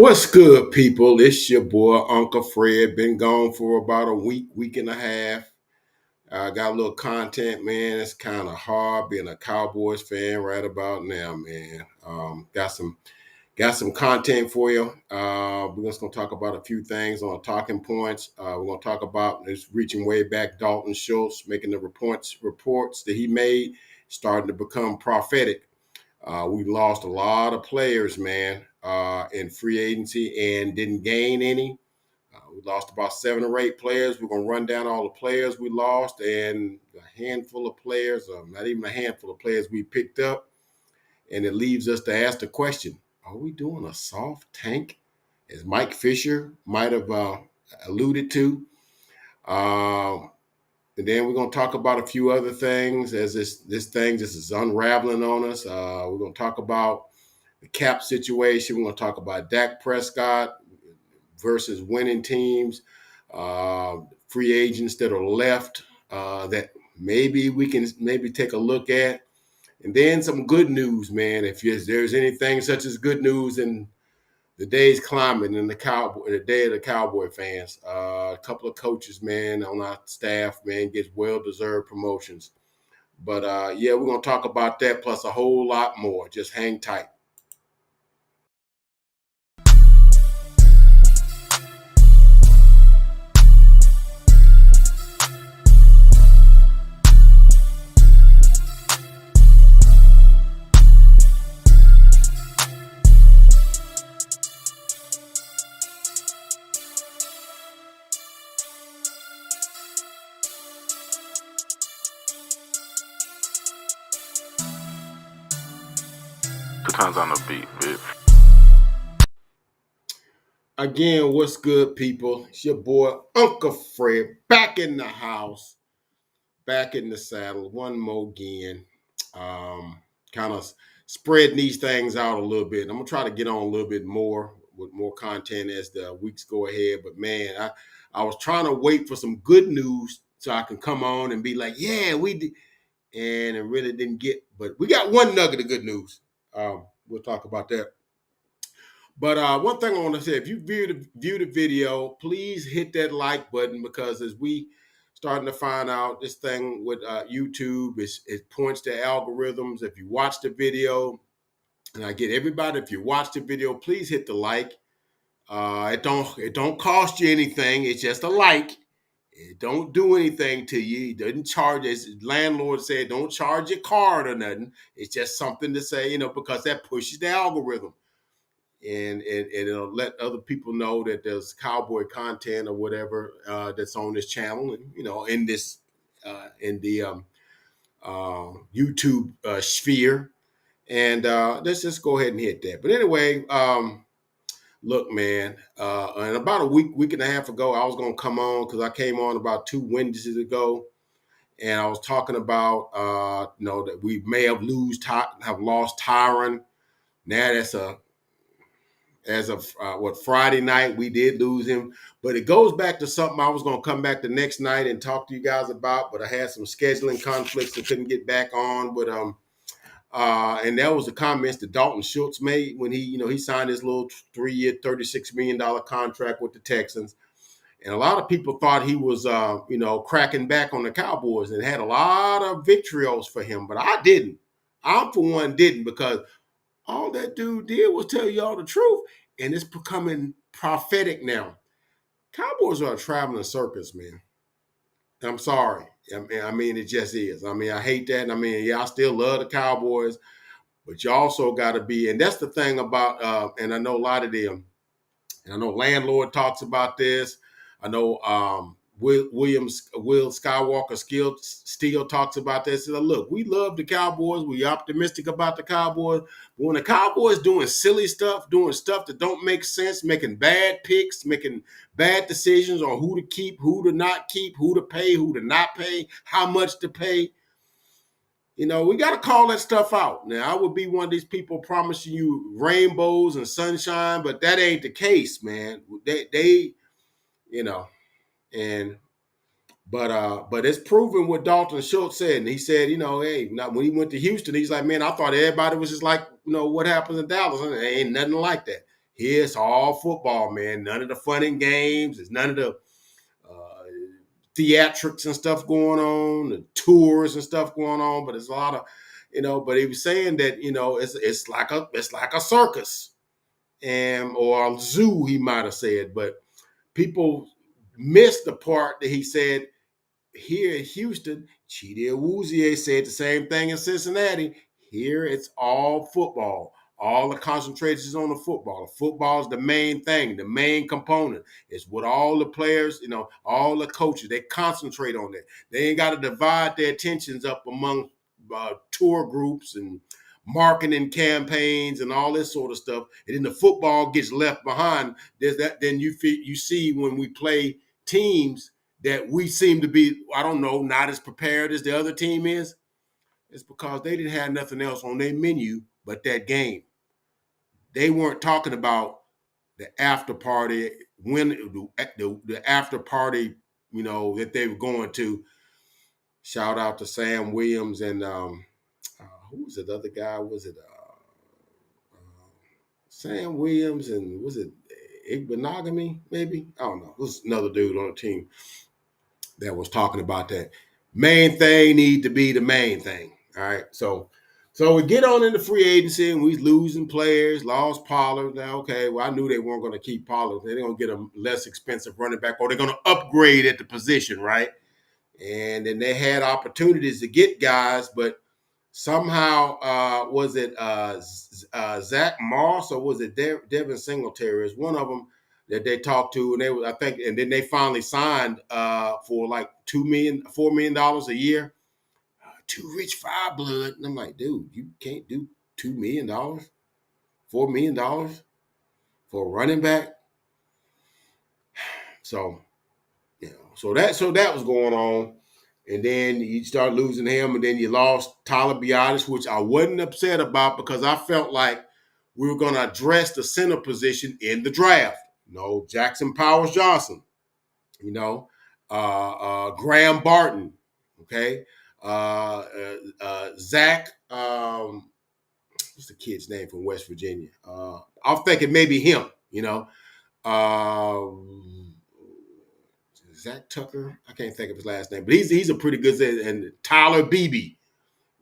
What's good, people? It's your boy, Uncle Fred. Been gone for about a week and a half. I got a little content, man. It's kind of hard being a Cowboys fan right about now, man. Got some content for you. We're just gonna talk about a few things on talking points. We're gonna talk about this reaching way back, Dalton Schultz making the reports that he made starting to become prophetic. We lost a lot of players, man, in free agency and didn't gain any. We lost about 7 or 8 players. We're going to run down all the players we lost and a handful of players, or not even a handful of players we picked up. And it leaves us to ask the question, are we doing a soft tank, as Mike Fisher might have alluded to? And then we're going to talk about a few other things as this thing just is unraveling on us. We're going to talk about the cap situation. We're going to talk about Dak Prescott versus winning teams, free agents that are left that maybe we can take a look at. And then some good news, man. If there's anything such as good news in the day's climate and the day of the Cowboy fans. A couple of coaches, man, on our staff, man, gets well-deserved promotions. But yeah, we're gonna talk about that plus a whole lot more. Just hang tight. Two times on the beat, bitch. Again, what's good, people? It's your boy Uncle Fred back in the house, back in the saddle. One more again. Kind of spreading these things out a little bit. I'm gonna try to get on a little bit more with more content as the weeks go ahead. But man, I was trying to wait for some good news so I can come on and be like, yeah, we did, and it really didn't get. But we got one nugget of good news. We'll talk about that. But one thing I want to say, if you view the video, please hit that like button because as we starting to find out this thing with YouTube, it points to algorithms. If you watch the video, and I get everybody, if you watch the video, please hit the like. It don't cost you anything. It's just a like. It don't do anything to you. It doesn't charge. As landlord said, don't charge your card or nothing. It's just something to say, because that pushes the algorithm and it'll let other people know that there's cowboy content or whatever that's on this channel, and in this in the YouTube sphere. And let's just go ahead and hit that. But anyway, look, man, and about a week and a half ago, I was gonna come on because I came on about 2 Wednesdays ago, and I was talking about that we may have lost Tyron. Now that's as of Friday night, we did lose him, but it goes back to something I was going to come back the next night and talk to you guys about, but I had some scheduling conflicts and couldn't get back on. But and that was the comments that Dalton Schultz made when he signed his little 3-year, $36 million contract with the Texans. And a lot of people thought he was, cracking back on the Cowboys and had a lot of vitrios for him, but I didn't. I, for one, didn't, because all that dude did was tell you all the truth, and it's becoming prophetic now. Cowboys are a traveling circus, man. I'm sorry. I mean, it just is. I mean, I hate that. I mean, yeah, I still love the Cowboys, but you also got to be, and that's the thing about, and I know a lot of them, and I know Landlord talks about this. I know Will Skywalker still talks about this. So look, we love the Cowboys. We optimistic about the Cowboys. But when the Cowboys doing silly stuff, doing stuff that don't make sense, making bad picks, making bad decisions on who to keep, who to not keep, who to pay, who to not pay, how much to pay, we got to call that stuff out. Now, I would be one of these people promising you rainbows and sunshine, but that ain't the case, man. They and but it's proven what Dalton Schultz said. And he said, hey, when he went to Houston, he's like, man, I thought everybody was just like, what happens in Dallas. And it ain't nothing like that. Here it's all football, man. None of the fun and games. There's none of the uh, theatrics and stuff going on, the tours and stuff going on. But it's a lot of, But he was saying that it's like a circus and or a zoo. He might have said, but people missed the part that he said here in Houston, Chidi Awuzie said the same thing in Cincinnati. Here it's all football. All the concentration is on the football. The football is the main thing, the main component. It's what all the players, all the coaches, they concentrate on that. They ain't got to divide their attentions up among tour groups and marketing campaigns and all this sort of stuff. And then the football gets left behind. There's that. Then you see when we play teams that we seem to be, I don't know, not as prepared as the other team is, it's because they didn't have nothing else on their menu but that game. They weren't talking about the after party, when the after party, that they were going to. Shout out to Sam Williams and who was it? The other guy? Was it Sam Williams and was it Igbenogamy? Maybe I don't know. It was another dude on the team that was talking about that. Main thing need to be the main thing. All right. So we get on into free agency and we losing players, lost Pollard. Now, okay, well, I knew they weren't going to keep Pollard. They're going to get a less expensive running back or they're going to upgrade at the position, right? And then they had opportunities to get guys, but somehow, was it Zach Moss or was it Devin Singletary? Is one of them that they talked to, and I think, and then they finally signed for like $4 million a year. Too rich for our blood. And I'm like, dude, you can't do $2 million, $4 million for a running back. So, so that was going on. And then you start losing him, and then you lost Tyler Biadasz, which I wasn't upset about because I felt like we were going to address the center position in the draft. Jackson Powers Johnson, Graham Barton, okay, Zach. What's the kid's name from West Virginia? I'm thinking maybe him. Uh, Zach Tucker. I can't think of his last name, but he's a pretty good. And Tyler Beebe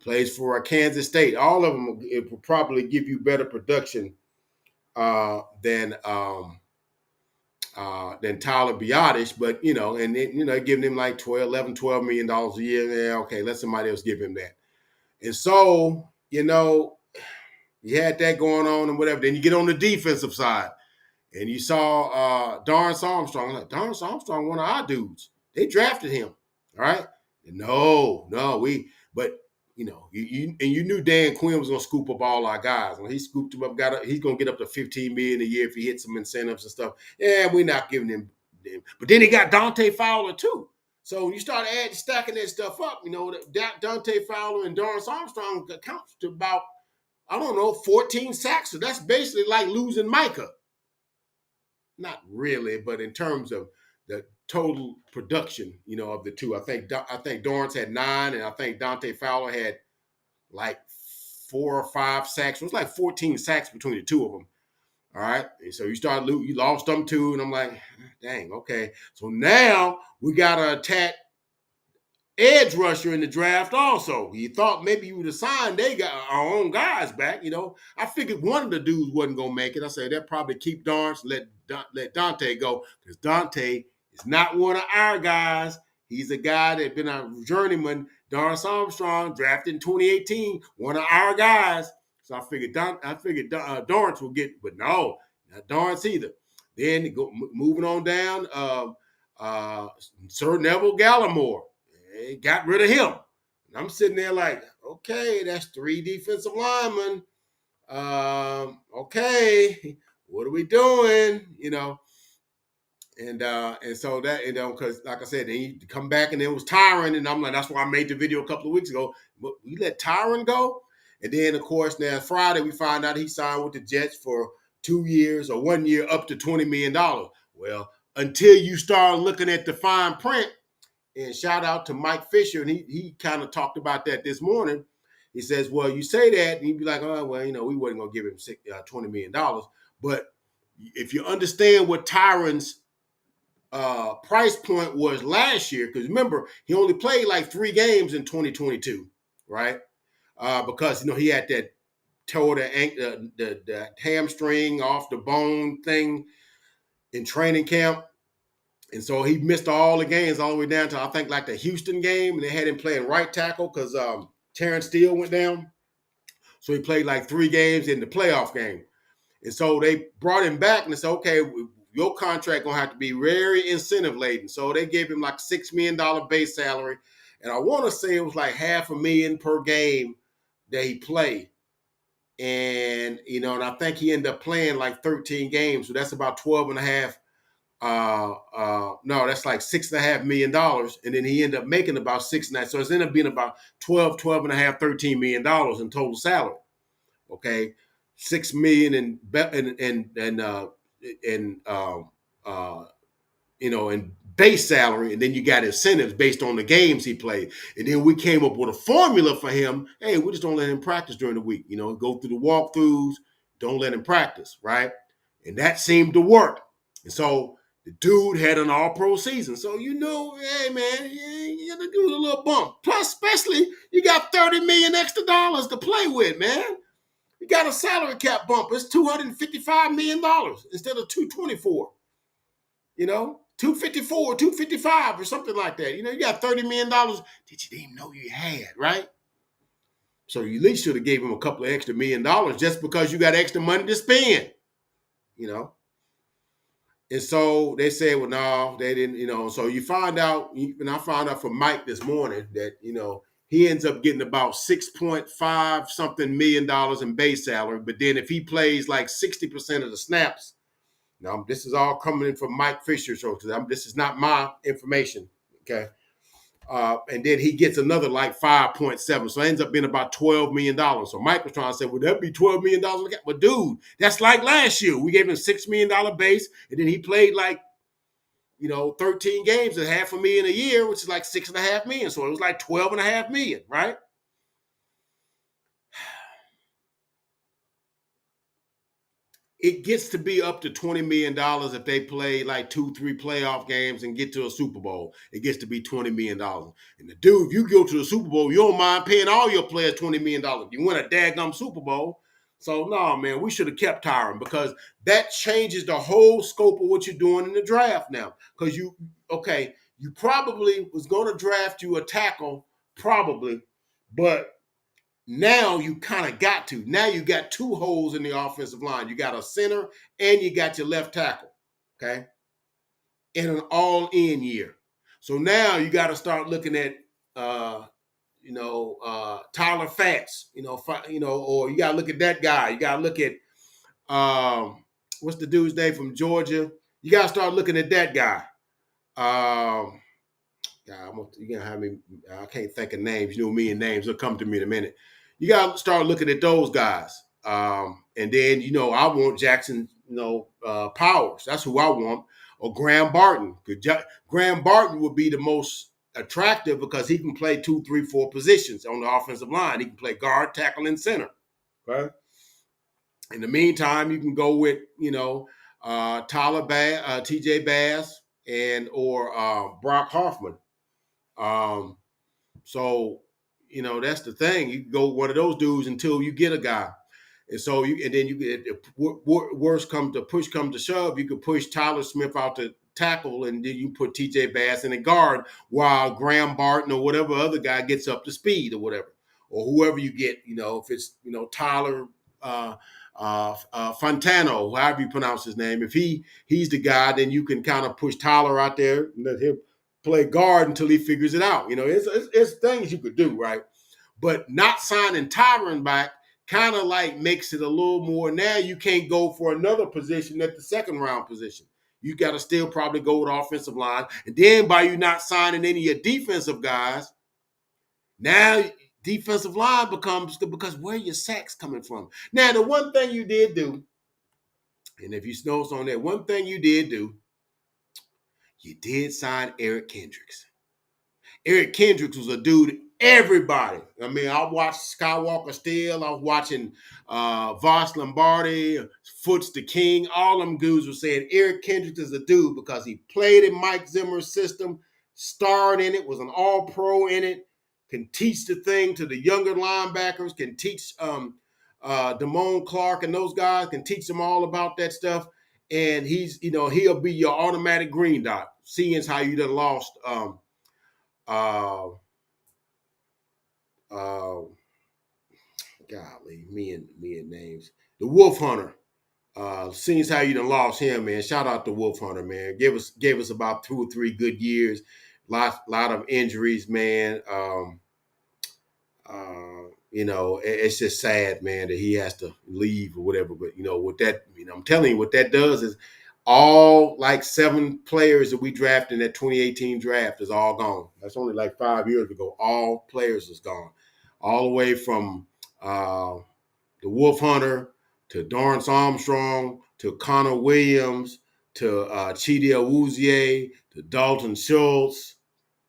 plays for Kansas State. All of them will probably give you better production than Tyler Biadasz, but giving him like $12 million a year. Yeah, okay, let somebody else give him that. And so, you had that going on and whatever. Then you get on the defensive side. And you saw Dorrance Armstrong. Like, Dorrance Armstrong, one of our dudes. They drafted him. All right. But you knew Dan Quinn was gonna scoop up all our guys. When he scooped him up, he's gonna get up to $15 million a year if he hits some incentives and stuff. Yeah, we're not giving him. But then he got Dante Fowler too. So you start stacking that stuff up. Dante Fowler and Dorrance Armstrong accounts to about, I don't know, 14 sacks. So that's basically like losing Micah. Not really, but in terms of the total production, of the two, I think Dorrance had 9, and I think Dante Fowler had like 4 or 5 sacks. It was like 14 sacks between the two of them. All right, and so you lost them too, and I'm like, dang, okay. So now we gotta attack edge rusher in the draft also. You thought maybe you would have signed, they got our own guys back. I figured one of the dudes wasn't going to make it. I said, they'll probably keep Dorrance, let Dante go, because Dante is not one of our guys. He's a guy that been a journeyman. Dorrance Armstrong, drafted in 2018, one of our guys. So I figured Dorrance will get, but no, not Dorrance either. Then moving on down, Sir Neville Gallimore. They got rid of him. And I'm sitting there like, okay, that's 3 defensive linemen. Okay, what are we doing? And so that, because like I said, then he come back and it was Tyron, and I'm like, that's why I made the video a couple of weeks ago. But we let Tyron go, and then of course now Friday we find out he signed with the Jets for 2 years or 1 year up to $20 million. Well, until you start looking at the fine print. And shout out to Mike Fisher, and he kind of talked about that this morning. He says, well, you say that, and you'd be like, oh, well, we wasn't going to give him $20 million. But if you understand what Tyron's price point was last year, because remember, he only played like 3 games in 2022, right? Because he had that tore the hamstring off the bone thing in training camp. And so he missed all the games all the way down to, I think, like the Houston game. And they had him playing right tackle because Terrence Steele went down. So he played like 3 games in the playoff game. And so they brought him back and they said, okay, your contract going to have to be very incentive laden. So they gave him like $6 million base salary. And I want to say it was like $500,000 per game that he played. And, and I think he ended up playing like 13 games. So that's about 12 and a half. No, that's like $6.5 million. And then he ended up making about 6.5. So it's ended up being about 12 and a half, $13 million in total salary. Okay. 6 million in base salary, and then you got incentives based on the games he played. And then we came up with a formula for him. Hey, we just don't let him practice during the week. Go through the walkthroughs, don't let him practice, right? And that seemed to work. And so the dude had an all-pro season. So hey man, you got to do a little bump. Plus, especially you got $30 million extra to play with, man. You got a salary cap bump. It's $255 million instead of 224. 254, 255 or something like that. You got $30 million that you didn't even know you had, right? So you at least should have gave him a couple of extra $1 million just because you got extra money to spend, you know. And so they said, well, no, they didn't, so you find out, and I found out from Mike this morning that, he ends up getting about 6.5 something $1 million in base salary. But then if he plays like 60% of the snaps, now, this is all coming in from Mike Fisher, so this is not my information, okay? And then he gets another like 5.7, so it ends up being about $12 million. So Mike was trying to say, would that be $12 million? But dude, that's like last year. We gave him a $6 million base, and then he played like, 13 games at $500,000 a year, which is like $6.5 million. So it was like $12.5 million, right? It gets to be up to $20 million if they play like 2-3 playoff games and get to a Super Bowl. It gets to be $20 million. And the dude, if you go to the Super Bowl, you don't mind paying all your players $20 million. You win a daggum Super Bowl. So, no, man, we should have kept Tyron because that changes the whole scope of what you're doing in the draft now. Because you probably was going to draft you a tackle, probably, but now you kind of got to. Now you got 2 holes in the offensive line. You got a center and you got your left tackle, okay, in an all-in year. So now you got to start looking at, Tyler Fatts, or you got to look at that guy. You got to look at, what's the dude's name from Georgia? You got to start looking at that guy. You're gonna have me. I can't think of names. Me and names will come to me in a minute. You gotta start looking at those guys. And then I want Jackson. Powers. That's who I want. Or Graham Barton. Graham Barton would be the most attractive because he can play 2, 3, 4 positions on the offensive line. He can play guard, tackle, and center. Okay. In the meantime, you can go with T.J. Bass or Brock Hoffman. So that's the thing. You can go one of those dudes until you get a guy, and so then you get push comes to shove, you could push Tyler Smith out to tackle, and then you put T.J. Bass in the guard while Graham Barton or whatever other guy gets up to speed or whatever, or whoever you get. If it's Tyler. Fontano, however you pronounce his name, if he's the guy, then you can kind of push Tyler out there and let him play guard until he figures it out. It's things you could do, right? But not signing Tyron back kind of like makes it a little more. Now you can't go for another position at the second round position. You got to still probably go with offensive line. And then by you not signing any of your defensive guys, now defensive line becomes because where are your sacks coming from? Now, the one thing you did do, and if you notice on that, one thing you did do, you did sign Eric Kendricks. Eric Kendricks was a dude Everybody. I mean, I watched Skywalker Steel. I was watching Voss Lombardi, Foots the King. All them dudes were saying Eric Kendricks is a dude because he played in Mike Zimmer's system, starred in it, was an all-pro in it, can teach the thing to the younger linebackers, can teach Damone Clark and those guys, can teach them all about that stuff. And he'll be your automatic green dot, seeing as how you done lost uh, uh, golly, me and names. The Wolf Hunter. Seeing as how you done lost him, man. Shout out to Wolf Hunter, man. Gave us about 2 or 3 good years. Lot of injuries, man. It's just sad, man, that he has to leave or whatever. But with that, I'm telling you, what that does is all like 7 players that we drafted in that 2018 draft is all gone. That's only like 5 years ago. All players is gone, all the way from the Wolf Hunter to Dorrance Armstrong to Connor Williams to Chidi Awuzie to Dalton Schultz.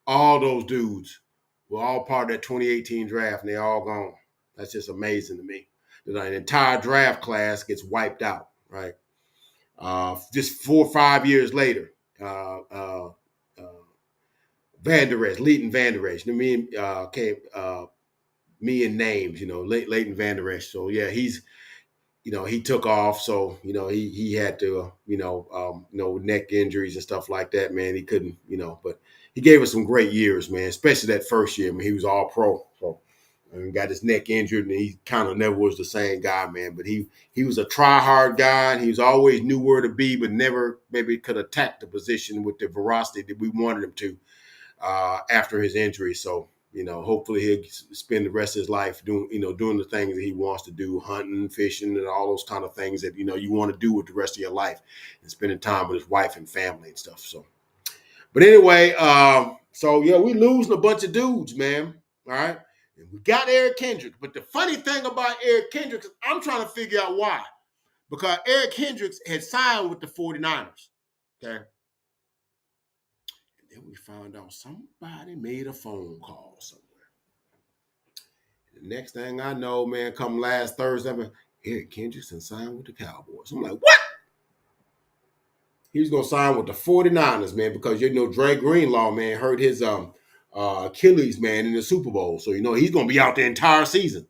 All those dudes were all part of that 2018 draft, and they're all gone. That's just amazing to me. That an entire draft class gets wiped out, right? Just 4 or 5 years later, Van Der Esch, Leighton Van Der Esch. Came me and names, Leighton Van Der Esch. So yeah, he took off. So he had to, neck injuries and stuff like that. Man, he couldn't, but he gave us some great years, man. Especially that first year. I mean, he was all pro. So and got his neck injured, and he kind of never was the same guy, man. But he was a try hard guy, and he was always knew where to be, but never maybe could attack the position with the veracity that we wanted him to after his injury. So hopefully he'll spend the rest of his life doing the things that he wants to do, hunting, fishing, and all those kind of things that you want to do with the rest of your life, and spending time with his wife and family and stuff. So, but anyway, so yeah, we losing a bunch of dudes, man. All right. And we got Eric Kendricks. But the funny thing about Eric Kendricks, I'm trying to figure out why. Because Eric Kendricks had signed with the 49ers. Okay. And then we found out somebody made a phone call somewhere. The next thing I know, man, come last Thursday, Eric Kendricks and signed with the Cowboys. I'm like, what? He was gonna sign with the 49ers, man, because Dre Greenlaw, man, hurt his Achilles, man, in the Super Bowl. So he's gonna be out the entire season.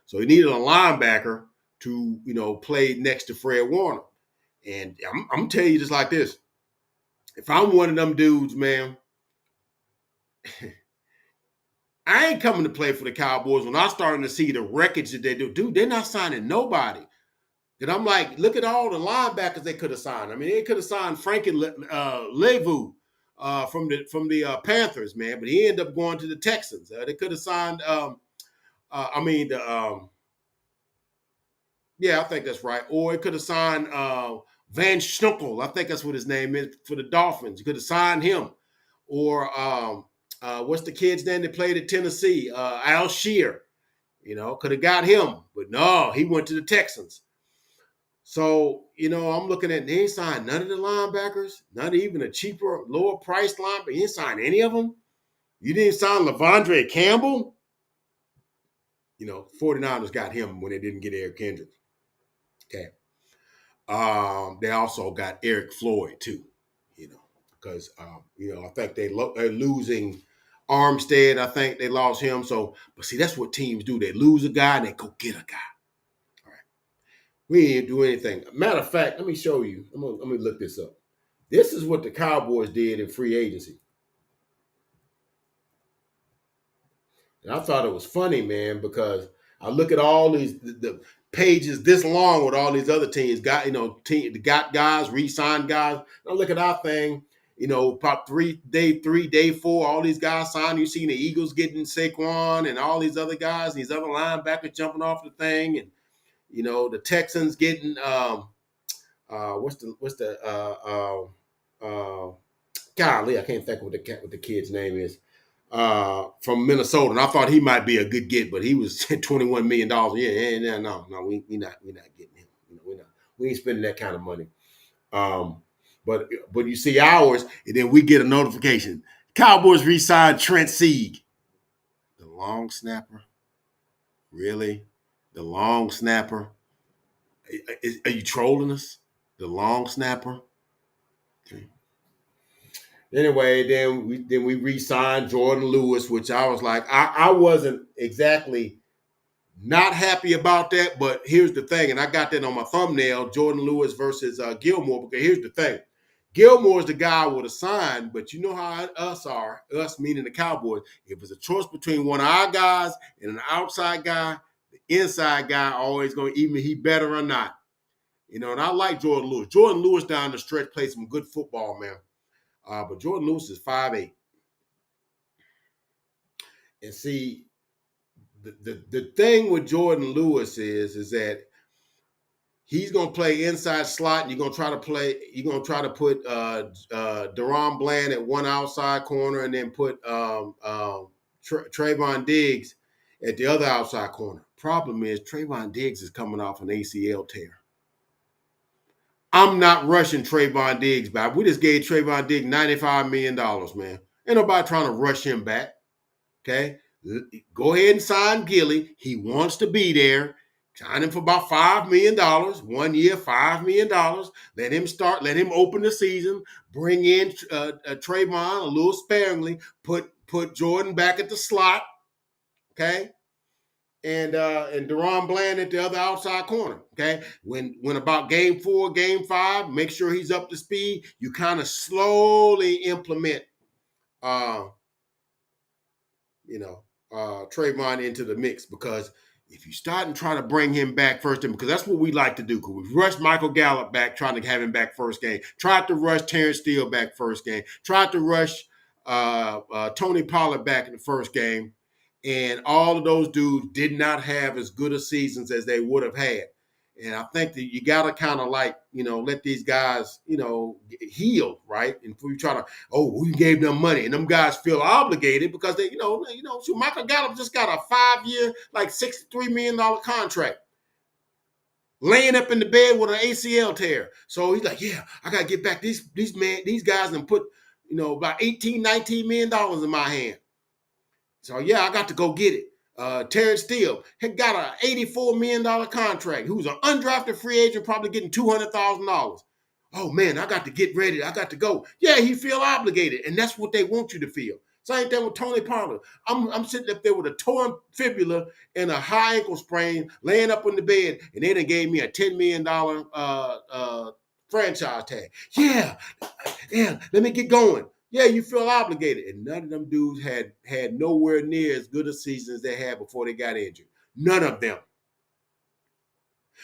So he needed a linebacker to play next to Fred Warner. And I'm gonna tell you just like this: if I'm one of them dudes, man, I ain't coming to play for the Cowboys when I'm starting to see the wreckage that they do. Dude, they're not signing nobody. And I'm like, look at all the linebackers they could have signed. I mean, they could have signed Frankie Levu from the Panthers, man, but he ended up going to the Texans. They could have signed. Yeah, I think that's right. Or it could have signed Van Schnunkel. I think that's what his name is for the Dolphins. You could have signed him. Or what's the kid's name that played at Tennessee? Al Shear. Could have got him. But no, he went to the Texans. So, I'm looking at, they ain't signed none of the linebackers, not even a cheaper, lower priced linebacker. You didn't sign any of them. You didn't sign Lavondre Campbell. 49ers got him when they didn't get Eric Kendricks. Okay. They also got Eric Floyd too, because I think they're losing Armstead. I think they lost him. So, but see, that's what teams do. They lose a guy and they go get a guy. All right. We didn't do anything. Matter of fact, let me show you. Let me look this up. This is what the Cowboys did in free agency. And I thought it was funny, man, because I look at all the pages this long with all these other teams got guys, re-signed guys. I look at our thing, about day 3, day 4, all these guys signed. You see the Eagles getting Saquon and all these other guys, these other linebackers jumping off the thing, and the Texans getting golly, I can't think what the kid's name is. From Minnesota, and I thought he might be a good get, but he was $21 million. Yeah, no, we not getting him. We ain't spending that kind of money. But you see ours, and then we get a notification: Cowboys re-signed Trent Sieg, the long snapper? Really? The long snapper? Are you trolling us? The long snapper? Okay. Anyway, then we re-signed Jordan Lewis, which I was like, I wasn't exactly not happy about that, but here's the thing, and I got that on my thumbnail: Jordan Lewis versus Gilmore. Because here's the thing: Gilmore's the guy I would have signed, but you know how us meaning the Cowboys. If it's a choice between one of our guys and an outside guy, the inside guy always going to, even if he better or not. And I like Jordan Lewis. Jordan Lewis down the stretch played some good football, man. But Jordan Lewis is 5'8". And see, the thing with Jordan Lewis is that he's gonna play inside slot, and you're gonna try to put Deron Bland at one outside corner, and then put Trayvon Diggs at the other outside corner. Problem is, Trayvon Diggs is coming off an ACL tear. I'm not rushing Trayvon Diggs back. We just gave Trayvon Diggs $95 million, man. Ain't nobody trying to rush him back. Okay? Go ahead and sign Gilly. He wants to be there. Sign him for about $5 million. 1 year, $5 million. Let him start. Let him open the season. Bring in Trayvon a little sparingly. Put Jordan back at the slot. Okay? And Deron Bland at the other outside corner. Okay, when about game 4, game 5, make sure he's up to speed. You kind of slowly implement, uh, Trayvon into the mix, because if you start and try to bring him back first, because that's what we like to do. Because we rushed Michael Gallup back, trying to have him back first game. Tried to rush Terrence Steele back first game. Tried to rush Tony Pollard back in the first game. And all of those dudes did not have as good a seasons as they would have had. And I think that you got to kind of let these guys, heal, right? And if we try to, we gave them money, and them guys feel obligated because so Michael Gallup just got a 5-year, like $63 million contract, laying up in the bed with an ACL tear. So he's like, yeah, I got to get back these guys and put, about $18, $19 million in my hand. So, yeah, I got to go get it. Terrence Steele had got an $84 million contract. Who's an undrafted free agent, probably getting $200,000. Oh, man, I got to get ready. I got to go. Yeah, he feel obligated, and that's what they want you to feel. Same thing with Tony Pollard. I'm sitting up there with a torn fibula and a high ankle sprain, laying up on the bed, and they done gave me a $10 million franchise tag. Yeah, let me get going. Yeah, you feel obligated. And none of them dudes had nowhere near as good a season as they had before they got injured. None of them.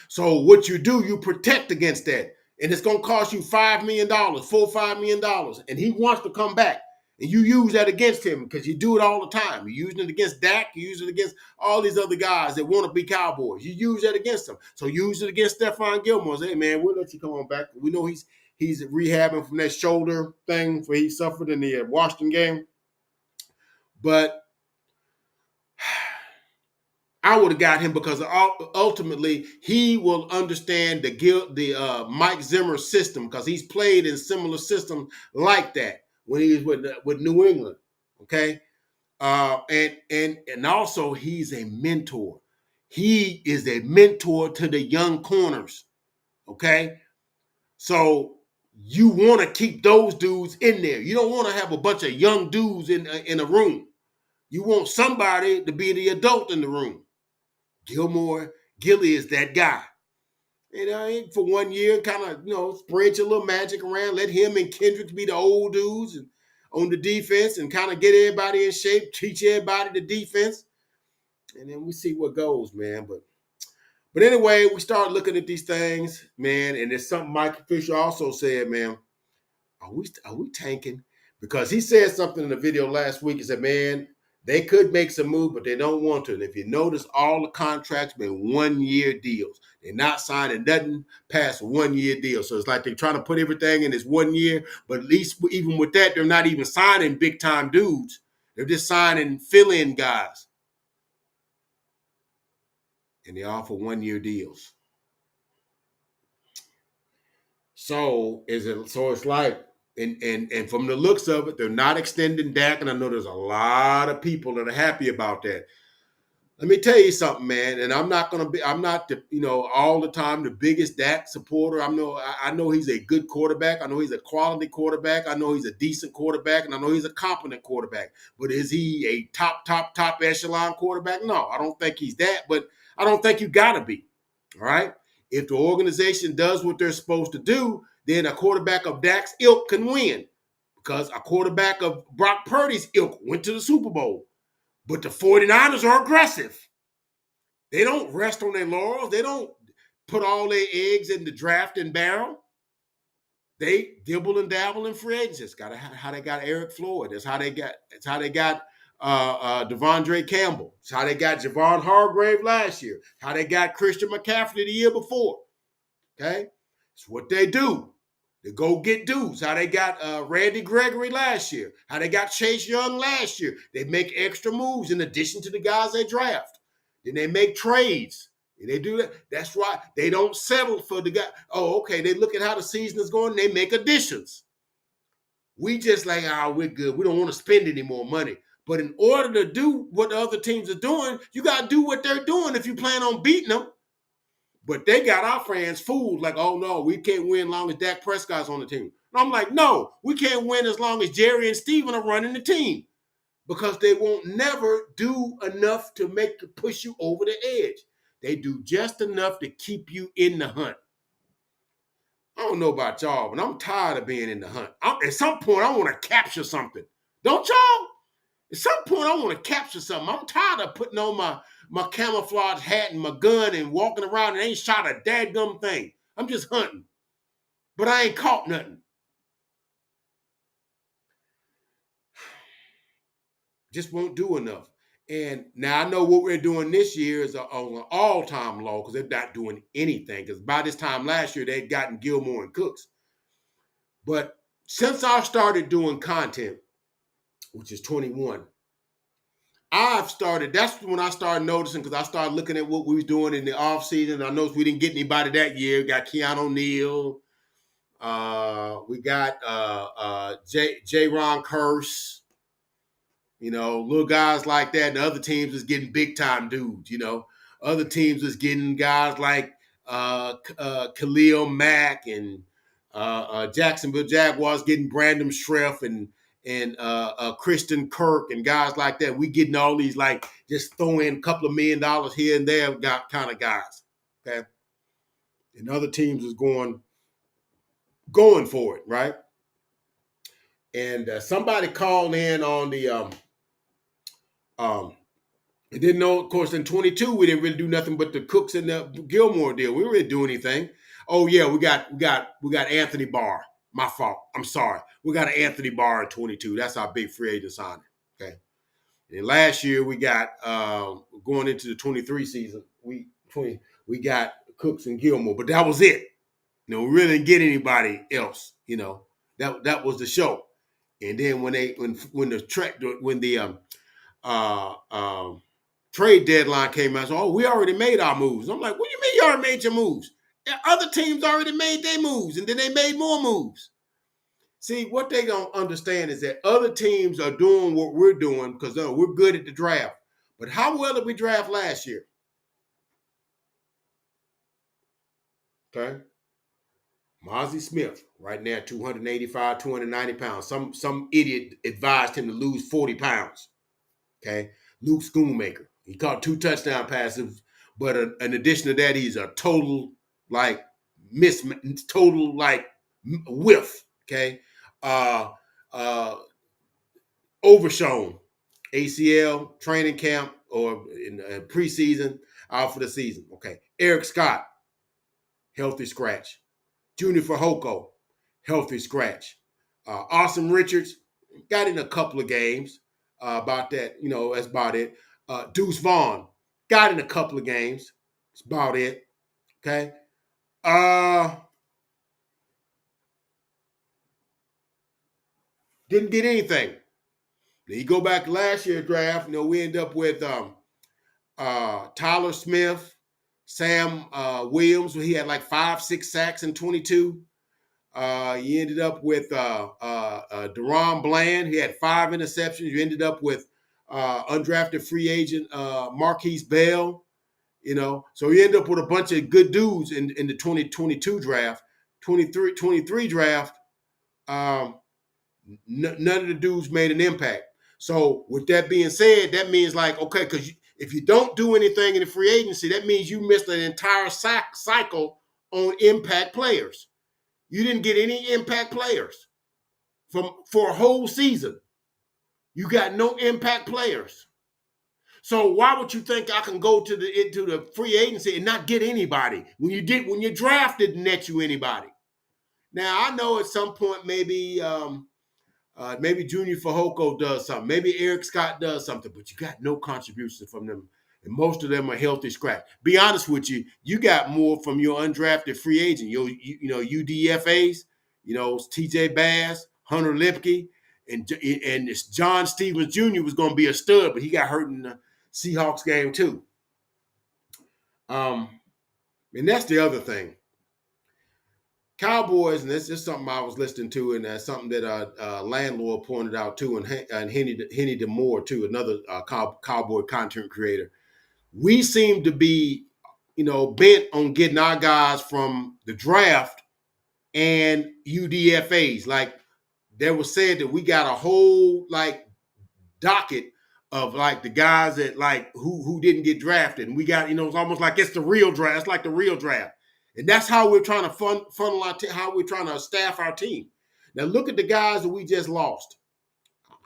So what you do, you protect against that. And it's going to cost you $5 million, $5 million. And he wants to come back. And you use that against him because you do it all the time. You're using it against Dak. You use it against all these other guys that want to be Cowboys. You use that against them. So use it against Stephon Gilmore. Say, hey, man, we'll let you come on back. We know he's rehabbing from that shoulder thing where he suffered in the Washington game. But I would have got him because ultimately he will understand the Mike Zimmer system, because he's played in similar systems like that when he was with New England. Okay, and also he's a mentor. He is a mentor to the young corners. Okay, so you want to keep those dudes in there. You don't want to have a bunch of young dudes in a room. You want somebody to be the adult in the room. Gilly is that guy. For 1 year, kind of, spread your little magic around. Let him and Kendricks be the old dudes and on the defense, and kind of get everybody in shape, teach everybody the defense. And then we see what goes, man. But anyway, we start looking at these things, man. And there's something Mike Fisher also said, man. Are we tanking? Because he said something in the video last week. He said, man, they could make some move, but they don't want to. And if you notice, all the contracts been 1-year deals. They're not signing nothing past 1-year deals. So it's like they're trying to put everything in this 1 year. But at least even with that, they're not even signing big-time dudes. They're just signing fill-in guys. And they offer 1-year deals. So it's like, And from the looks of it, they're not extending Dak, and I know there's a lot of people that are happy about that. Let me tell you something, man. And I'm not the, all the time the biggest Dak supporter. I know he's a good quarterback. I know he's a quality quarterback. I know he's a decent quarterback, and I know he's a competent quarterback. But is he a top echelon quarterback? No, I don't think he's that. But I don't think you gotta be. All right. If the organization does what they're supposed to do, then a quarterback of Dak's ilk can win. Because a quarterback of Brock Purdy's ilk went to the Super Bowl. But the 49ers are aggressive. They don't rest on their laurels. They don't put all their eggs in the draft and barrel. They dibble and dabble in free agents. That's how they got Eric Floyd. That's how they got Devondre Campbell. It's how they got Javon Hargrave last year. How they got Christian McCaffrey the year before. Okay? It's what they do. They go get dudes. How they got Randy Gregory last year. How they got Chase Young last year. They make extra moves in addition to the guys they draft. Then they make trades. And they do that. That's right. They don't settle for the guy. Oh, okay. They look at how the season is going. They make additions. We just like, we're good. We don't want to spend any more money. But in order to do what the other teams are doing, you got to do what they're doing if you plan on beating them. But they got our fans fooled like, oh, no, we can't win as long as Dak Prescott's on the team. And I'm like, no, we can't win as long as Jerry and Steven are running the team because they won't never do enough to push you over the edge. They do just enough to keep you in the hunt. I don't know about y'all, but I'm tired of being in the hunt. At some point, I want to capture something. Don't y'all? At some point, I want to capture something. I'm tired of putting on my camouflage hat and my gun and walking around and ain't shot a dadgum thing. I'm just hunting. But I ain't caught nothing. Just won't do enough. And now I know what we're doing this year is on an all-time low because they're not doing anything. Because by this time last year, they'd gotten Gilmore and Cooks. But since I started doing content, which is 21, that's when I started noticing because I started looking at what we was doing in the offseason. I noticed we didn't get anybody that year. We got Keanu Neal. We got J-Ron Curse. Little guys like that. And the other teams is getting big-time dudes, Other teams is getting guys like Khalil Mack and Jacksonville Jaguars getting Brandon Schreff and Christian Kirk and guys like that. We getting all these like just throw in a couple of $1 million here and there kind of guys. Okay. And other teams is going for it, right? And somebody called in on the I didn't know, of course, in 22, we didn't really do nothing but the Cooks and the Gilmore deal. We didn't really do anything. Oh, yeah, we got Anthony Barr. My fault. I'm sorry. We got an Anthony Barr in 22. That's our big free agent signing. Okay. And last year we got going into the 23 season, we got Cooks and Gilmore, but that was it. We really didn't get anybody else. That was the show. And then when the trade deadline came out, so we already made our moves. I'm like, what do you mean you already made your moves? Other teams already made their moves, and then they made more moves. See, what they don't understand is that other teams are doing what we're doing because we're good at the draft. But how well did we draft last year? Okay. Mozzie Smith, right now, 285, 290 pounds. Some idiot advised him to lose 40 pounds. Okay. Luke Schoonmaker. He caught 2 touchdown passes, but in addition to that, he's a total whiff. Okay. Overshown. ACL, training camp, or in preseason, out for the season. Okay. Eric Scott, healthy scratch. Junior Fehoko, healthy scratch. Austin Richards, got in a couple of games. About that, that's about it. Deuce Vaughn got in a couple of games. That's about it. Okay. Didn't get anything. Then you go back to last year's draft. We end up with Tyler Smith, Sam Williams, where he had like 5-6 sacks in 22. You ended up with Deron Bland. He had 5 interceptions. You ended up with undrafted free agent Marquise Bell. So you end up with a bunch of good dudes in the 2022 draft, 23 draft. Um, none of the dudes made an impact. So with that being said, that means like, okay, because if you don't do anything in the free agency, that means you missed an entire cycle on impact players. You didn't get any impact players for a whole season. You got no impact players. So why would you think I can go to the free agency and not get anybody when your draft didn't net you anybody? Now I know at some point maybe Junior Fehoko does something. Maybe Eric Scott does something, but you got no contributions from them. And most of them are healthy scratch. Be honest with you, you got more from your undrafted free agent, UDFAs, TJ Bass, Hunter Lipke, and this John Stevens Jr. was going to be a stud, but he got hurt in the Seahawks game too. And that's the other thing. Cowboys, and this is something I was listening to, and that's something that Landlord pointed out too, and Henny DeMoore too, another Cowboy content creator. We seem to be, bent on getting our guys from the draft and UDFAs. Like there was said that we got a whole docket of the guys that who didn't get drafted, and we got it's almost like it's the real draft. It's like the real draft. And that's how we're trying to funnel how we're trying to staff our team. Now look at the guys that we just lost.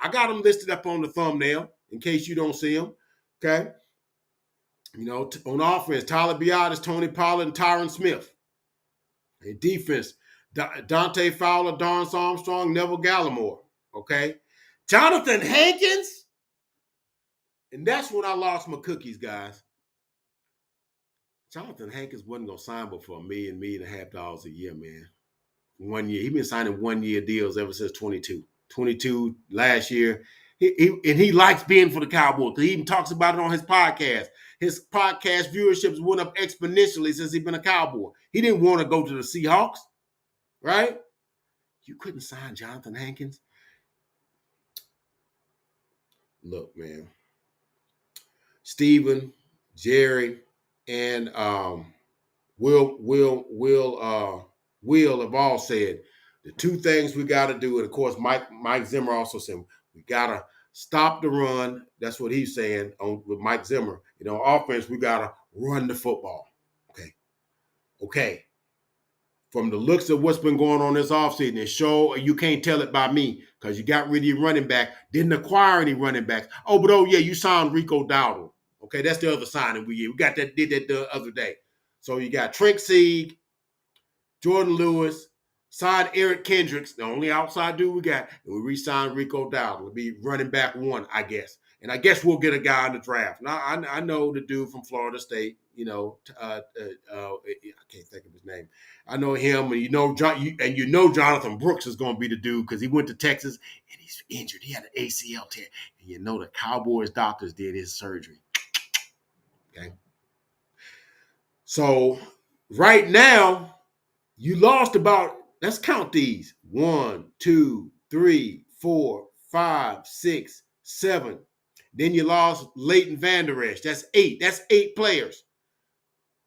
I got them listed up on the thumbnail in case you don't see them. Okay. On offense, Tyler Biadasz, Tony Pollard, and Tyron Smith. In defense, Dante Fowler, Dorrance Armstrong, Neville Gallimore. Okay. Jonathan Hankins. And that's when I lost my cookies, guys. Jonathan Hankins wasn't going to sign but for $1.5 million a year, man. 1 year. He's been signing 1-year deals ever since 22. 22 last year. He likes being for the Cowboys because he even talks about it on his podcast. His podcast viewerships went up exponentially since he's been a Cowboy. He didn't want to go to the Seahawks, right? You couldn't sign Jonathan Hankins. Look, man. Steven, Jerry, and Will have all said the two things we got to do, and of course Mike Zimmer also said we got to stop the run. That's what he's saying with Mike Zimmer. Offense, we got to run the football. Okay. From the looks of what's been going on this offseason, you can't tell it by me because you got rid of your running back, didn't acquire any running backs. You signed Rico Dowdle. Okay, that's the other signing we got did that the other day. So you got Trent Sieg, Jordan Lewis, signed Eric Kendricks, the only outside dude we got, and we re-signed Rico Dowdle. It'll be running back 1, I guess. And I guess we'll get a guy in the draft. Now, I know the dude from Florida State, I can't think of his name. I know him, and Jonathan Brooks is going to be the dude because he went to Texas, and he's injured. He had an ACL tear. And the Cowboys doctors did his surgery. Okay. So right now, you lost let's count these. 1, 2, 3, 4, 5, 6, 7. Then you lost Leighton Vander Esch. That's 8. That's 8 players.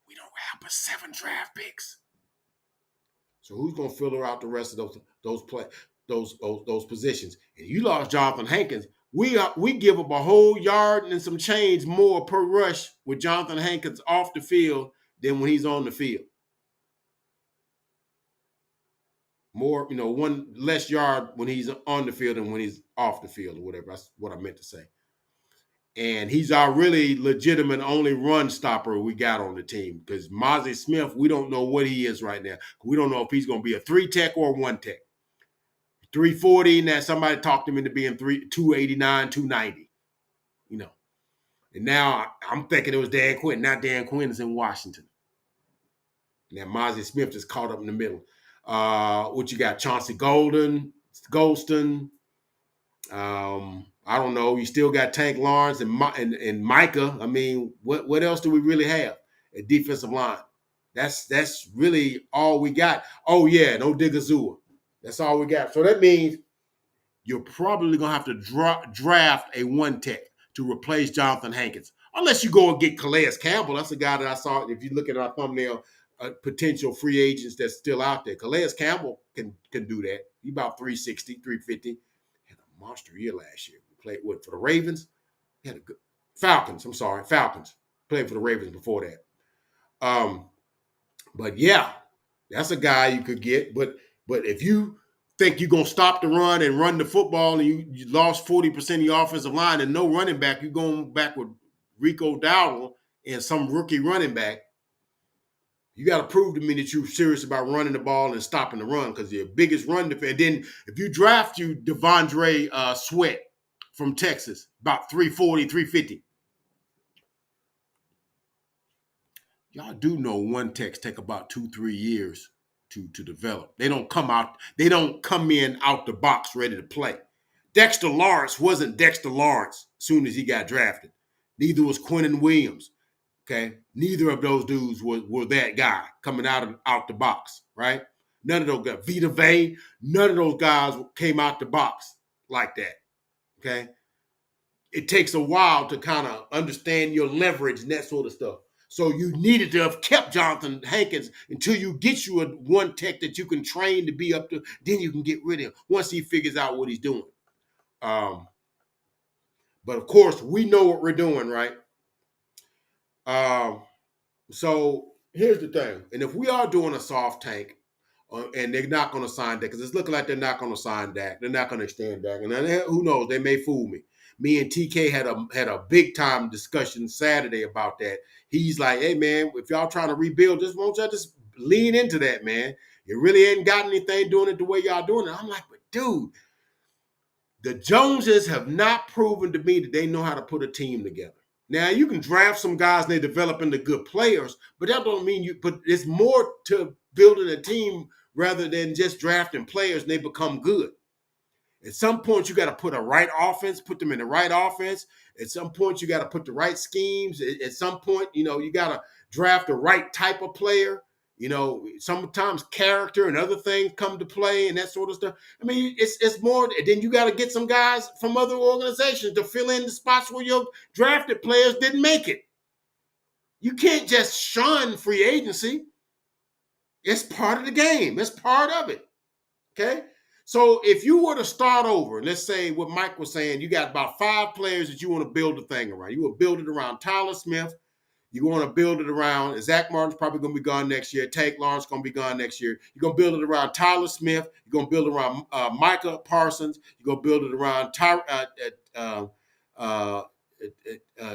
We don't have but 7 draft picks. So who's going to fill out the rest of those positions? And you lost Jonathan Hankins. We give up a whole yard and some change more per rush with Jonathan Hankins off the field than when he's on the field. More, 1 less yard when he's on the field than when he's off the field or whatever. That's what I meant to say. And he's our really legitimate only run stopper we got on the team because Mozzie Smith, we don't know what he is right now. We don't know if he's going to be a 3 tech or a 1 tech. 340, now somebody talked him into being 289, 290. And now I'm thinking it was Dan Quinn. Now Dan Quinn is in Washington. Now Mozzie Smith just caught up in the middle. What you got? Chauncey Golston. I don't know. You still got Tank Lawrence and Micah. I mean, what else do we really have at defensive line? That's really all we got. Oh yeah, no Digazua. That's all we got. So that means you're probably gonna have to draft a one tech to replace Jonathan Hankins, unless you go and get Calais Campbell. That's a guy that I saw. If you look at our thumbnail, potential free agents that's still out there. Calais Campbell can do that. He's about 360, 350. Had a monster year last year. He played what for the Ravens? He had a good Falcons. I'm sorry, Falcons. Played for the Ravens before that. But yeah, that's a guy you could get. But if you think you're gonna stop the run and run the football and you lost 40% of your offensive line and no running back, you're going back with Rico Dowdle and some rookie running back. You got to prove to me that you're serious about running the ball and stopping the run because your biggest run defense. Then if you draft you Devondre Sweat from Texas, about 340, 350. Y'all do know one techs take about 2-3 years to develop. They don't come in out the box ready to play. Dexter Lawrence wasn't Dexter Lawrence as soon as he got drafted. Neither was Quentin Williams. Okay, neither of those dudes were that guy coming out the box, right? None of those guys, Vita Vey, none of those guys came out the box like that. Okay, it takes a while to kind of understand your leverage and that sort of stuff. So you needed to have kept Jonathan Hankins until you get you a one tech that you can train to be up to. Then you can get rid of him once he figures out what he's doing. But of course, we know what we're doing, right? So here's the thing. And if we are doing a soft tank, and they're not going to sign Dak, because it's looking like they're not going to sign Dak. They're not going to extend Dak. And then, who knows? They may fool me. Me and TK had a big time discussion Saturday about that. He's like, hey, man, if y'all trying to rebuild, won't y'all just lean into that, man? You really ain't got anything doing it the way y'all doing it. I'm like, but dude, the Joneses have not proven to me that they know how to put a team together. Now you can draft some guys and they develop into good players, but that don't mean you. But it's more to building a team rather than just drafting players and they become good. At some point, you got to put a right offense, put them in the right offense. At some point, you got to put the right schemes. At some point, you got to draft the right type of player. Sometimes character and other things come to play and that sort of stuff. I mean, it's more. Then you got to get some guys from other organizations to fill in the spots where your drafted players didn't make it. You can't just shun free agency. It's part of the game. It's part of it. Okay? So if you were to start over, let's say what Mike was saying, you got about 5 players that you want to build the thing around. You will build it around Tyler Smith. You want to build it around Zach Martin's probably going to be gone next year. Tank Lawrence going to be gone next year. You're going to build it around Tyler Smith. You're going to build it around Micah Parsons. You're going to build it around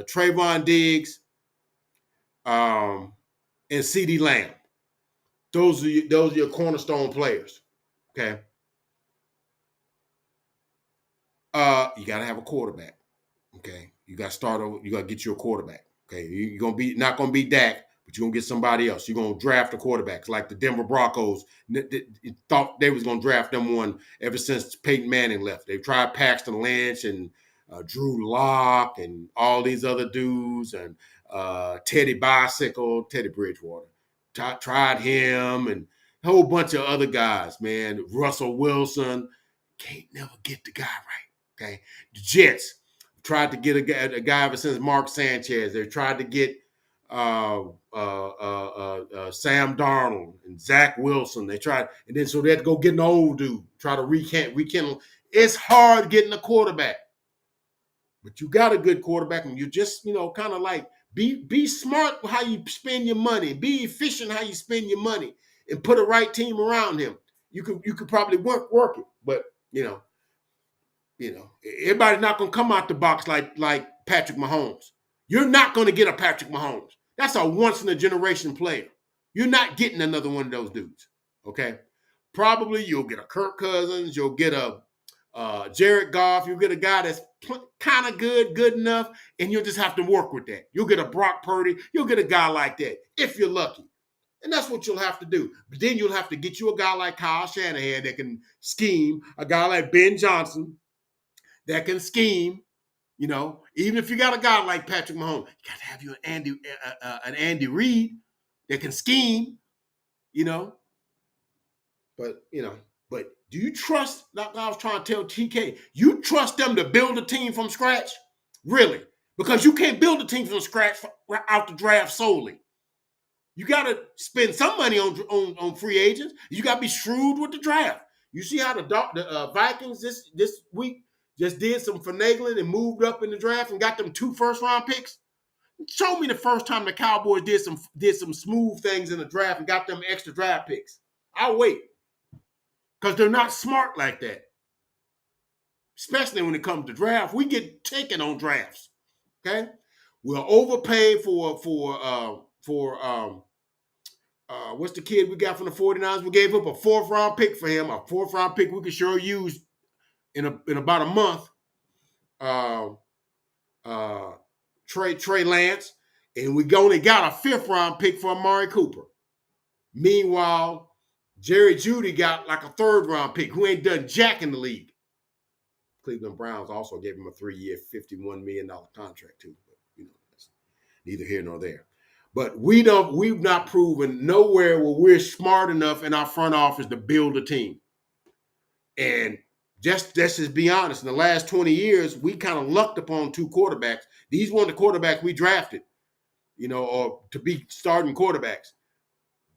Trayvon Diggs and CeeDee Lamb. Those are your cornerstone players. Okay. You got to have a quarterback. Okay. You got to start over. You got to get you a quarterback. Okay. You're going to be not going to be Dak, but you're going to get somebody else. You're going to draft a quarterback like the Denver Broncos thought they was going to draft them one ever since Peyton Manning left. They tried Paxton Lynch and Drew Lock and all these other dudes and Teddy Bridgewater. Tried him and a whole bunch of other guys, man. Russell Wilson. Can't never get the guy right. Okay. The Jets tried to get a guy ever since Mark Sanchez. They tried to get Sam Darnold and Zach Wilson. They tried, and then so they had to go get an old dude, try to rekindle. It's hard getting a quarterback. But you got a good quarterback, and you just, kind of like be smart how you spend your money, be efficient how you spend your money, and put a right team around him. You could probably work it, but everybody's not gonna come out the box like Patrick Mahomes. You're not gonna get a Patrick Mahomes. That's a once in a generation player. You're not getting another one of those dudes. Okay, probably you'll get a Kirk Cousins, you'll get a Jared Goff, you'll get a guy that's kind of good enough, and you'll just have to work with that. You'll get a Brock Purdy, you'll get a guy like that if you're lucky. And that's what you'll have to do. But then you'll have to get you a guy like Kyle Shanahan that can scheme, a guy like Ben Johnson that can scheme. Even if you got a guy like Patrick Mahomes, you got to have you an Andy Reid. that can scheme, you know. But, but do you trust, like I was trying to tell TK, you trust them to build a team from scratch? Really? Because you can't build a team from scratch out the draft solely. You got to spend some money on free agents. You got to be shrewd with the draft. You see how the Vikings this week just did some finagling and moved up in the draft and got them 2 first-round picks? Show me the first time the Cowboys did some smooth things in the draft and got them extra draft picks. I'll wait. Because they're not smart like that. Especially when it comes to draft. We get taken on drafts. Okay? We'll overpay for what's the kid we got from the 49ers? We gave up a 4th-round pick for him. A 4th-round pick we could sure use in about a month. Trey Lance. And we only got a 5th-round pick for Amari Cooper. Meanwhile, Jerry Jeudy got like a 3rd-round pick who ain't done jack in the league. Cleveland Browns also gave him a 3-year, $51 million contract too. But, that's neither here nor there. But we've not proven nowhere where we're smart enough in our front office to build a team. And let's just be honest, in the last 20 years, we kind of lucked upon 2 quarterbacks. These weren't the quarterbacks we drafted, or to be starting quarterbacks.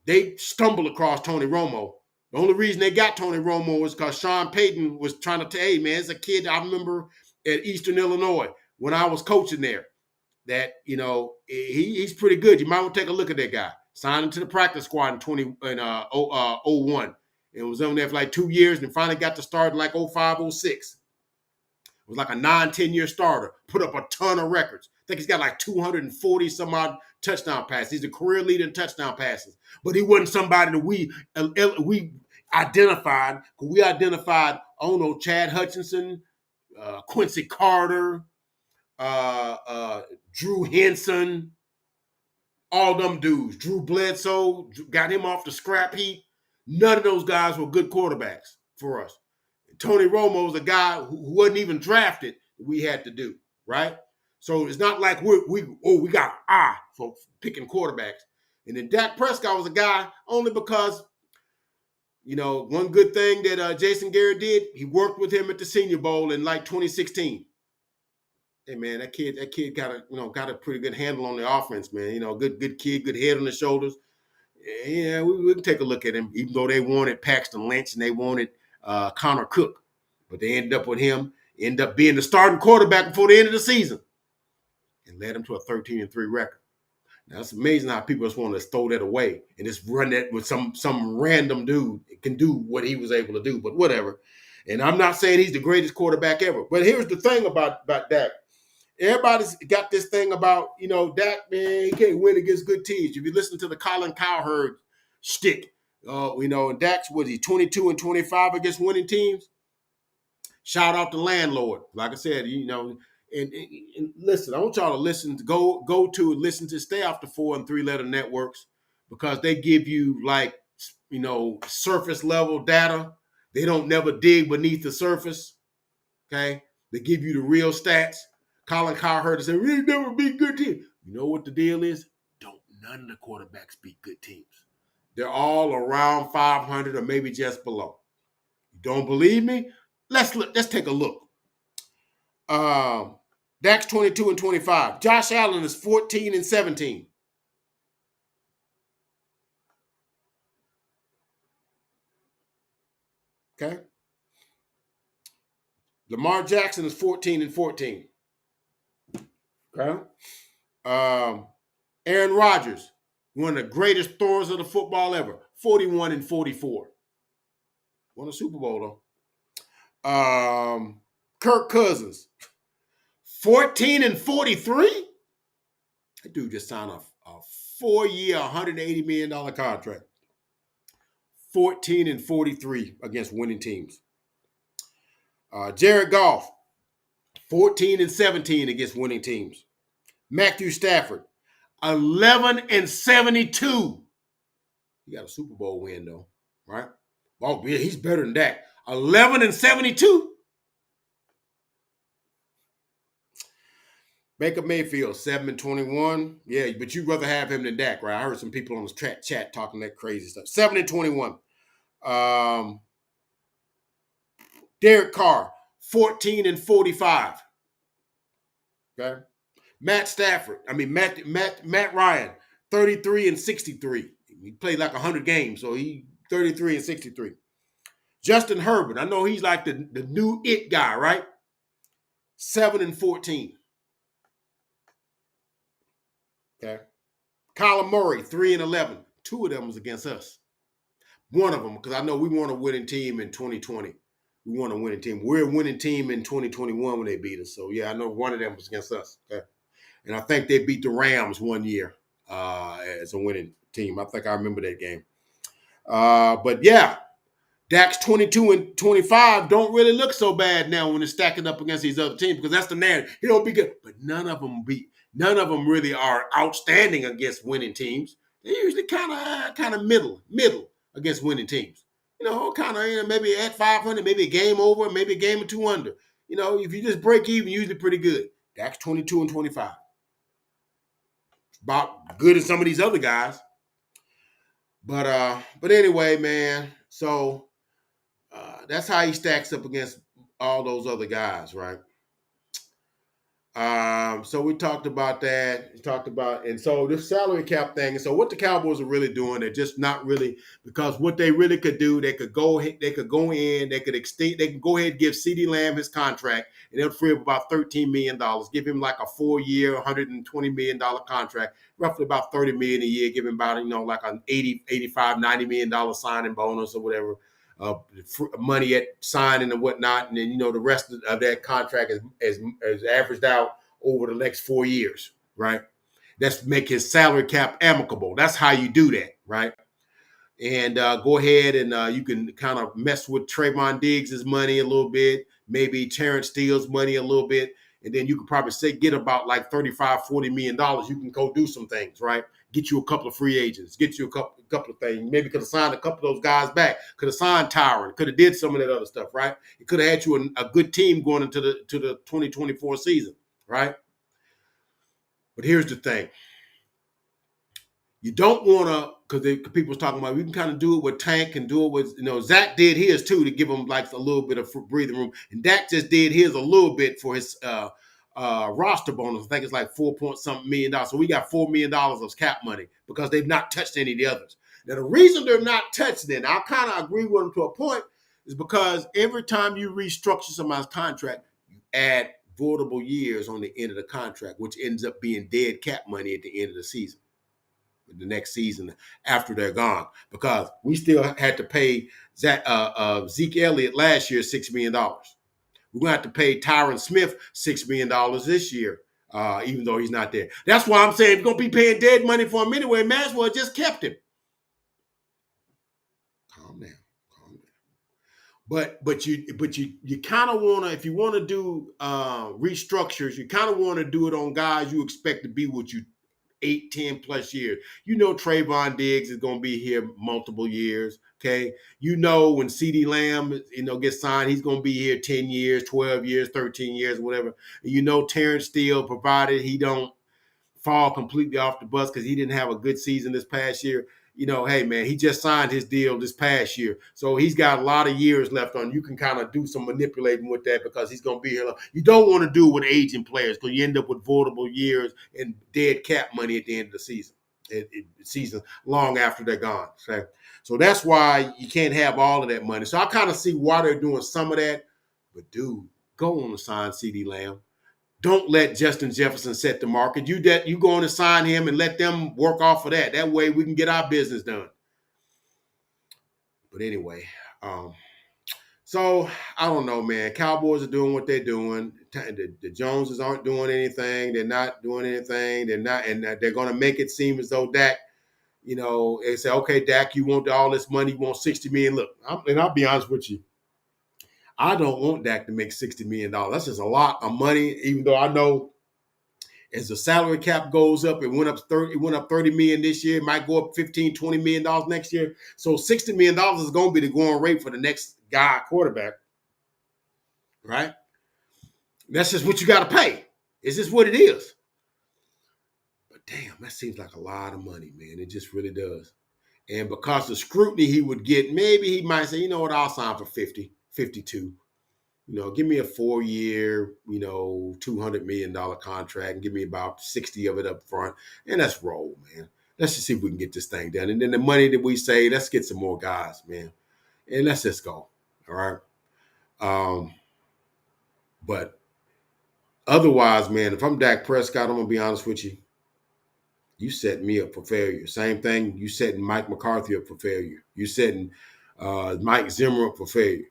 They stumbled across Tony Romo. The only reason they got Tony Romo was because Sean Payton was trying to tell, hey, man, it's a kid I remember at Eastern Illinois when I was coaching there that, he's pretty good. You might want to take a look at that guy. Signed him to the practice squad in 01. And was on there for like 2 years and finally got to start in like 05, 06. Was like a 9-10 year starter. Put up a ton of records. I think he's got like 240 some odd touchdown passes. He's a career leader in touchdown passes. But he wasn't somebody that we identified. We identified, Chad Hutchinson, Quincy Carter, Drew Henson, all them dudes. Drew Bledsoe, got him off the scrap heap. None of those guys were good quarterbacks for us. Tony Romo was a guy who wasn't even drafted. We had to do, right? So it's not like we got for picking quarterbacks. And then Dak Prescott was a guy only because, one good thing that Jason Garrett did, he worked with him at the Senior Bowl in like 2016. Hey man, that kid got a pretty good handle on the offense, man. Good kid, good head on the shoulders. Yeah, we can take a look at him, even though they wanted Paxton Lynch and they wanted Connor Cook. But they ended up with him, ended up being the starting quarterback before the end of the season and led him to a 13-3 record. Now, it's amazing how people just want to throw that away and just run that with some random dude that can do what he was able to do, but whatever. And I'm not saying he's the greatest quarterback ever. But here's the thing about Dak. Everybody's got this thing about, Dak, man, he can't win against good teams. If you listen to the Colin Cowherd shtick, and Dak's, 22-25 against winning teams? Shout out to landlord. Like I said, and listen, I want y'all to listen, listen to stay off the 4 and 3 letter networks because they give you surface level data. They don't never dig beneath the surface. Okay. They give you the real stats. Colin Cowherd said, we never beat good teams. You know what the deal is? None of the quarterbacks beat good teams. They're all around 500 or maybe just below. You don't believe me? Let's take a look. Dak's 22-25. Josh Allen is 14-17. Okay. Lamar Jackson is 14-14. Okay. Aaron Rodgers, one of the greatest throwers of the football ever, 41-44. Won a Super Bowl though. Kirk Cousins, 14-43. That dude just signed a 4-year, $180 million contract. 14-43 against winning teams. Jared Goff, 14-17 against winning teams. Matthew Stafford, 11-72. He got a Super Bowl win though, right? Oh yeah, he's better than that. 11-72. Baker Mayfield, 7-21. Yeah, but you'd rather have him than Dak, right? I heard some people on the chat talking that crazy stuff. 7-21. Um, Derek Carr, 14-45. Okay. Matt Ryan, 33-63. He played like 100 games, so he 33-63. Justin Herbert, I know he's like the new it guy, right? 7-14. Okay. Kyler Murray, 3-11. Two of them was against us. One of them, because I know we won a winning team in 2020. We won a winning team. We're a winning team in 2021 when they beat us. So yeah, I know one of them was against us. Okay. And I think they beat the Rams one year as a winning team. I think I remember that game. But yeah, Dak's 22-25 don't really look so bad now when it's stacking up against these other teams because that's the narrative. He don't be good, but none of them really are outstanding against winning teams. They're usually kind of middle against winning teams. Maybe at 500, maybe a game over, maybe a game or two under. If you just break even, usually pretty good. Dak's 22-25. About good as some of these other guys. But anyway, man. So that's how he stacks up against all those other guys, right? So we talked about that. We talked about, and so this salary cap thing. And so what the Cowboys are really doing, they're just not really, because what they really could do, they could go in, they could extend, they can go ahead and give CeeDee Lamb his contract, and they'll free up about $13 million. Give him like a 4-year, $120 million contract, roughly about $30 million a year. Give him about, like an 80, 85, $90 million signing bonus or whatever. Money at signing and whatnot, and then the rest of that contract is averaged out over the next 4 years, right? That's make his salary cap amicable. That's how you do that, right? And go ahead and you can kind of mess with Trayvon Diggs' money a little bit, maybe Terrence Steele's money a little bit, and then you could probably get about like $35-40 million. You can go do some things, right? Get you a couple of free agents, get you a couple of things. Maybe could have signed a couple of those guys back. Could have signed Tyron. Could have did some of that other stuff, right? It could have had you a good team going into the 2024 season, right? But here's the thing. You don't want to, because people was talking about, we can kind of do it with Tank and do it with, Zach did his too to give him like a little bit of breathing room. And Dak just did his a little bit for his roster bonus. I think it's like $4 million. So we got $4 million of cap money because they've not touched any of the others. Now, the reason they're not touching it, I kind of agree with them to a point, is because every time you restructure somebody's contract, you add voidable years on the end of the contract, which ends up being dead cap money at the end of the season. The next season after they're gone, because we still had to pay Zeke Elliott last year $6 million. We're going to have to pay Tyron Smith $6 million this year, even though he's not there. That's why I'm saying we're going to be paying dead money for him anyway. Maxwell just kept him. Calm down. But you kind of want to, if you want to do restructures, you kind of want to do it on guys you expect to be with you 8, 10 plus years. Trayvon Diggs is going to be here multiple years. Okay. When CeeDee Lamb, gets signed, he's going to be here 10 years, 12 years, 13 years, whatever. And Terrence Steele, provided he don't fall completely off the bus because he didn't have a good season this past year. Hey, man, he just signed his deal this past year. So he's got a lot of years left on. You can kind of do some manipulating with that because he's going to be here. You don't want to do it with aging players because you end up with voidable years and dead cap money at the end of the season. Season long after they're gone. Okay? So that's why you can't have all of that money. So I kind of see why they're doing some of that. But, dude, go on to sign CeeDee Lamb. Don't let Justin Jefferson set the market. You go on and sign him and let them work off of that. That way we can get our business done. But anyway, so I don't know, man. Cowboys are doing what they're doing. The Joneses aren't doing anything. They're not doing anything. They're going to make it seem as though Dak, they say, okay, Dak, you want all this money, you want $60 million. Look, I'll be honest with you. I don't want Dak to make $60 million. That's just a lot of money, even though I know as the salary cap goes up, it went up $30 million this year. It might go up $15-20 million next year. So $60 million is going to be the going rate for the next guy quarterback, right? That's just what you got to pay. It's just what it is. But damn, that seems like a lot of money, man. It just really does. And because the scrutiny he would get, maybe he might say, you know what, I'll sign for 50, 52. Give me a 4-year, $200 million contract and give me about 60 of it up front. And let's roll, man. Let's just see if we can get this thing done. And then the money that we save, let's get some more guys, man. And let's just go. All right. But otherwise, man, if I'm Dak Prescott, I'm going to be honest with you. You set me up for failure. Same thing, you setting Mike McCarthy up for failure. You setting Mike Zimmer up for failure.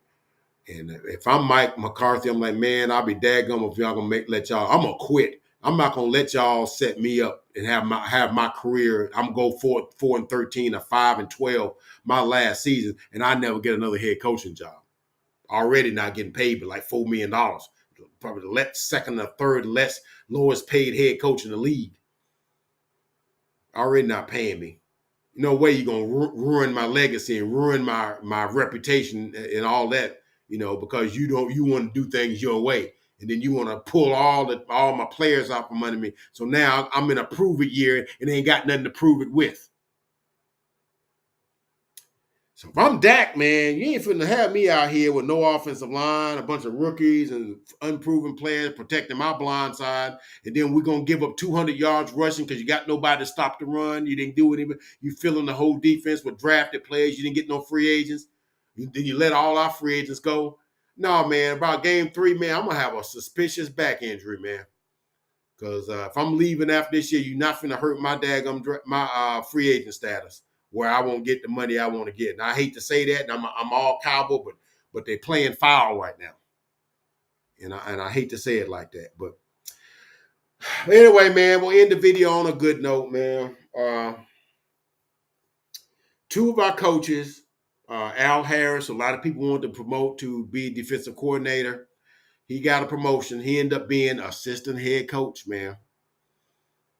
And if I'm Mike McCarthy, I'm like, man, I'll be daggum if y'all gonna let y'all. I'm gonna quit. I'm not gonna let y'all set me up and have my career. I'm gonna go 4-13 or 5-12 my last season, and I never get another head coaching job. Already not getting paid, but like $4 million, probably the second or third lowest paid head coach in the league. Already not paying me. No way you're gonna ruin my legacy and ruin my reputation and all that, because you want to do things your way, and then you want to pull all my players out from under me. So now I'm in a prove it year and ain't got nothing to prove it with. So if I'm Dak, man, you ain't finna have me out here with no offensive line, a bunch of rookies and unproven players protecting my blind side, and then we're gonna give up 200 yards rushing because you got nobody to stop the run. You didn't do anything. You filling the whole defense with drafted players. You didn't get no free agents. Then you let all our free agents go. No, man. About game 3, man, I'm gonna have a suspicious back injury, man. Because if I'm leaving after this year, you're not finna hurt my my free agent status where I won't get the money I want to get. And I hate to say that, and I'm all cowboy, but they're playing foul right now, and I hate to say it like that. But anyway, man, we'll end the video on a good note, man. 2 of our coaches, Al Harris, a lot of people wanted to promote to be defensive coordinator. He got a promotion. He ended up being assistant head coach, man.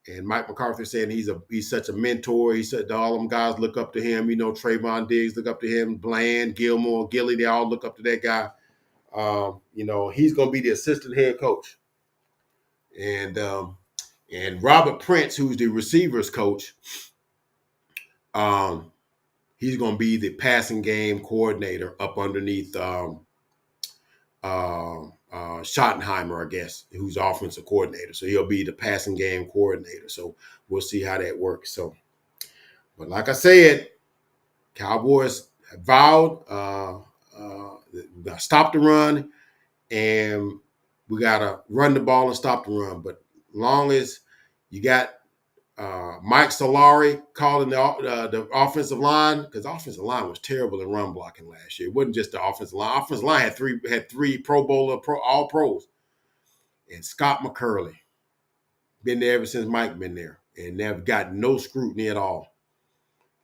And Mike McCarthy saying he's such a mentor. He said all them guys look up to him. Trayvon Diggs look up to him. Bland, Gilmore, Gilly, they all look up to that guy. He's going to be the assistant head coach. And Robert Prince, who's the receivers coach, he's going to be the passing game coordinator up underneath Schottenheimer, I guess, who's offensive coordinator. So he'll be the passing game coordinator. So we'll see how that works. So, but like I said, Cowboys vowed stop the run, and we gotta run the ball and stop the run. But long as you got Mike Solari calling the offensive line, because the offensive line was terrible in run blocking last year. It wasn't just the offensive line. Offensive line had three Pro Bowler, all pros, and Scott McCurley been there ever since Mike been there, and they've got no scrutiny at all.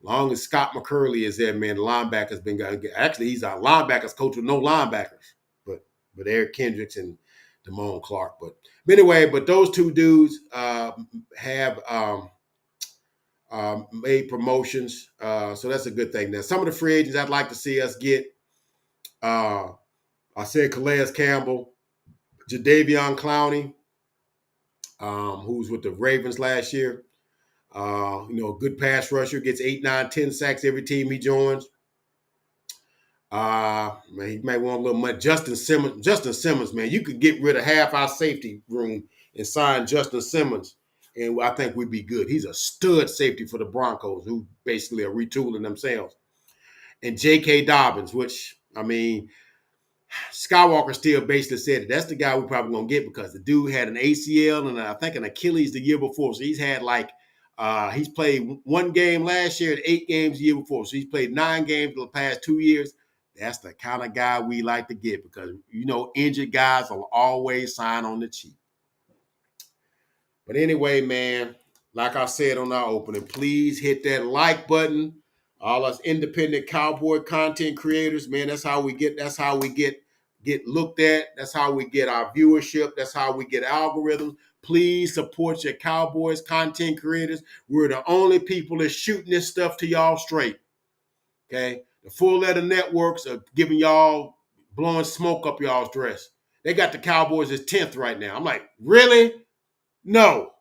Long as Scott McCurley is there, man, the linebackers been actually he's our linebackers coach with no linebackers, but Eric Kendricks and Damone Clark. But anyway, those 2 dudes have made promotions, so that's a good thing. Now, some of the free agents I'd like to see us get, I said Calais Campbell, Jadeveon Clowney, who's with the Ravens last year. A good pass rusher, gets 8, 9, 10 sacks every team he joins. Man, he might want a little money. Justin Simmons, man, you could get rid of half our safety room and sign Justin Simmons, and I think we'd be good. He's a stud safety for the Broncos, who basically are retooling themselves. And J.K. Dobbins, which, I mean, Skywalker still basically said that's the guy we're probably going to get because the dude had an ACL and I think an Achilles the year before. So he's had he's played 1 game last year and 8 games the year before. So he's played 9 games for the past 2 years. That's the kind of guy we like to get because, injured guys will always sign on the cheap. But anyway, man, like I said on our opening, please hit that like button. All us independent cowboy content creators, man, that's how we get looked at. That's how we get our viewership. That's how we get algorithms. Please support your Cowboys content creators. We're the only people that's shooting this stuff to y'all straight. Okay? The full letter networks are giving y'all, blowing smoke up y'all's dress. They got the Cowboys as 10th right now. I'm like, really? No,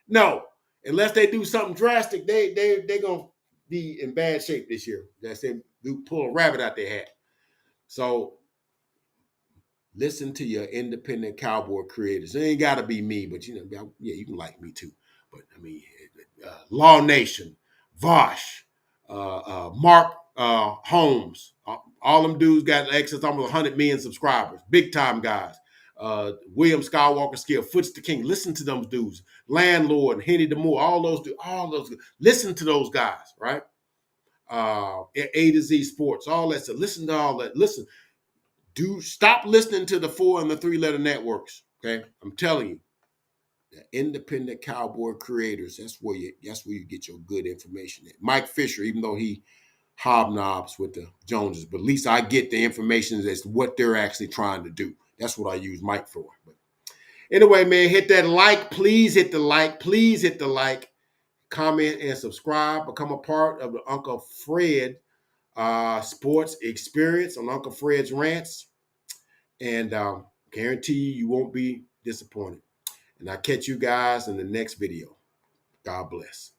no. Unless they do something drastic, they gonna be in bad shape this year. That's them do pull a rabbit out their hat. So listen to your independent cowboy creators. It ain't gotta be me, but yeah, you can like me too. But I mean, Law Nation, Vosh, Mark Holmes, all them dudes got access almost 100 million subscribers, big time guys. William Skywalker Skill, Foots the King. Listen to those dudes. Landlord, Henny DeMoore, all those dudes, all those. Listen to those guys, right? A to Z Sports, all that stuff. Listen to all that. Listen, do stop listening to the 4 and the 3-letter networks. Okay, I'm telling you, the independent cowboy creators. That's where you get your good information. At. Mike Fisher, even though he hobnobs with the Joneses, but at least I get the information as to what they're actually trying to do. That's what I use Mike for. But anyway, man, hit that like. Please hit the like. Please hit the like. Comment and subscribe. Become a part of the Uncle Fred sports experience on Uncle Fred's Rants. And guarantee you won't be disappointed. And I'll catch you guys in the next video. God bless.